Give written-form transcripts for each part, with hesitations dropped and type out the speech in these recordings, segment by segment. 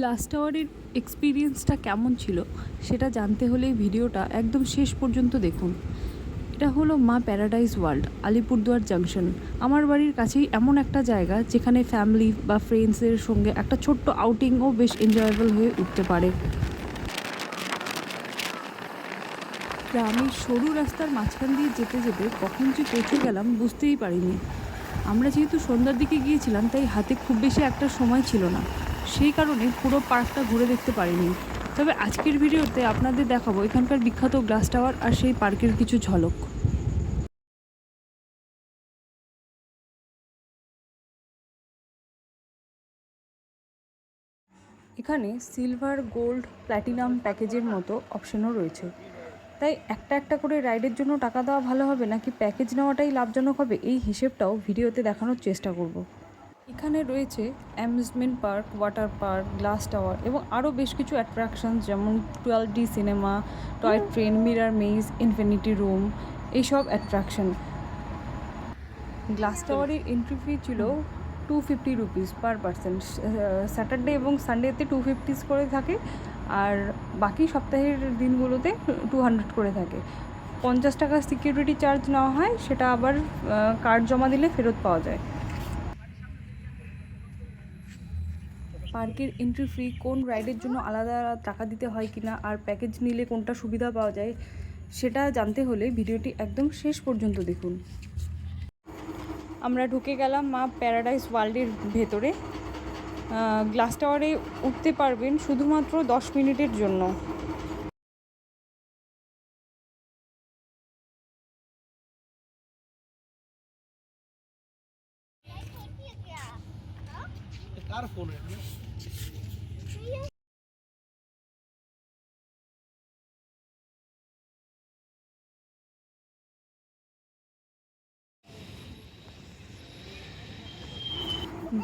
Glass টাওয়ারের এক্সপিরিয়েন্সটা কেমন ছিল সেটা জানতে হলে ভিডিওটা একদম শেষ পর্যন্ত দেখুন। এটা হলো মা প্যারাডাইস ওয়ার্ল্ড, আলিপুরদুয়ার জাংশন। আমার বাড়ির কাছেই এমন একটা জায়গা যেখানে ফ্যামিলি বা ফ্রেন্ডসের সঙ্গে একটা ছোট্ট আউটিংও বেশ এনজয়েবল হয়ে উঠতে পারে। গ্রামের সরু রাস্তার মাঝখান দিয়ে যেতে যেতে কখন যে পৌঁছে গেলাম বুঝতেই পারিনি। আমরা যেহেতু সন্ধ্যার দিকে গিয়েছিলাম তাই হাতে খুব বেশি একটা সময় ছিল না, সেই কারণে পুরো পার্কটা ঘুরে দেখতে পারিনি। তবে আজকের ভিডিওতে আপনাদের দেখাবো এখানকার বিখ্যাত গ্লাস টাওয়ার আর সেই পার্কের কিছু ঝলক। এখানে সিলভার, গোল্ড, প্ল্যাটিনাম প্যাকেজের মতো অপশনও রয়েছে, তাই একটা একটা করে রাইডের জন্য টাকা দেওয়া ভালো হবে নাকি প্যাকেজ নেওয়াটাই লাভজনক হবে, এই হিসেবটাও ভিডিওতে দেখানোর চেষ্টা করব। এখানে রয়েছে amusement park, water park, glass tower এবং আরও বেশ কিছু অ্যাট্রাকশনস যেমন 12D cinema, toy train, mirror maze, infinity room, এইসব অ্যাট্রাকশন। গ্লাস টাওয়ারের এন্ট্রি ফি ছিল 250 রুপিস পার পারসন। স্যাটারডে এবং সানডেতে 250 করে থাকে, আর বাকি সপ্তাহের দিনগুলোতে 200 করে থাকে। 50 টাকা সিকিউরিটি চার্জ নেওয়া হয়, সেটা আবার কার্ড জমা দিলে ফেরত পাওয়া যায়। পার্কের এন্ট্রি ফি, কোন রাইডের জন্য আলাদা টাকা দিতে হয় কিনা আর প্যাকেজ নিলে কোনটা সুবিধা পাওয়া যায় সেটা জানতে হলে ভিডিওটি একদম শেষ পর্যন্ত দেখুন। আমরা ঢুকে গেলাম মা প্যারাডাইস ওয়ার্ল্ডের ভেতরে। গ্লাস টাওয়ারে উঠতে পারবেন শুধুমাত্র 10 মিনিটের জন্য।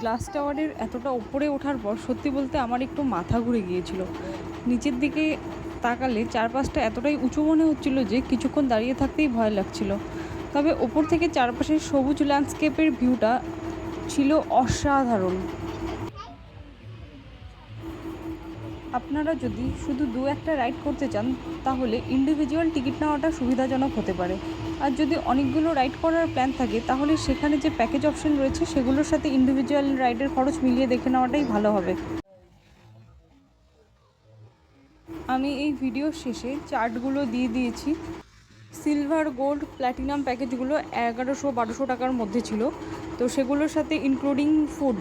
গ্লাস টাওয়ারের এতটা উপরে ওঠার পর সত্যি বলতে আমার একটু মাথা ঘুরে গিয়েছিল। নিচের দিকে তাকালে চারপাশটা এতটাই উঁচু মনে হচ্ছিল যে কিছুক্ষণ দাঁড়িয়ে থাকতেই ভয় লাগছিল। তবে ওপর থেকে চারপাশের সবুজ ল্যান্ডস্কেপের ভিউটা ছিল অসাধারণ। আপনারা যদি শুধু দু একটা রাইড করতে চান তাহলে ইন্ডিভিজুয়াল টিকিট নেওয়াটা সুবিধাজনক হতে পারে, আর যদি অনেকগুলো রাইড করার প্ল্যান থাকে তাহলে সেখানে যে প্যাকেজ অপশন রয়েছে সেগুলোর সাথে ইন্ডিভিজুয়াল রাইডের খরচ মিলিয়ে দেখে নেওয়াটাই ভালো হবে। আমি এই ভিডিও শেষে চার্টগুলো দিয়ে দিয়েছি। সিলভার, গোল্ড, প্ল্যাটিনাম প্যাকেজগুলো 1100-1200 টাকার মধ্যে ছিল, তো সেগুলোর সাথে including food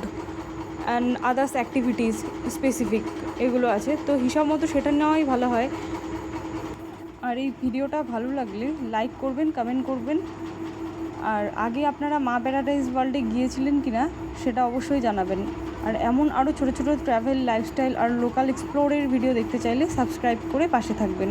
and others activities specific এগুলো আছে, তো হিসাব মতো সেটা নেওয়াই ভালো হয়। আর এই ভিডিওটা ভালো লাগলে লাইক করবেন, কমেন্ট করবেন, আর আগে আপনারা মা প্যারাডাইস ওয়ার্ল্ডে গিয়েছিলেন কিনা সেটা অবশ্যই জানাবেন। আর এমন আরও ছোটো ছোটো ট্রাভেল, লাইফস্টাইল আর লোকাল এক্সপ্লোরের ভিডিও দেখতে চাইলে সাবস্ক্রাইব করে পাশে থাকবেন।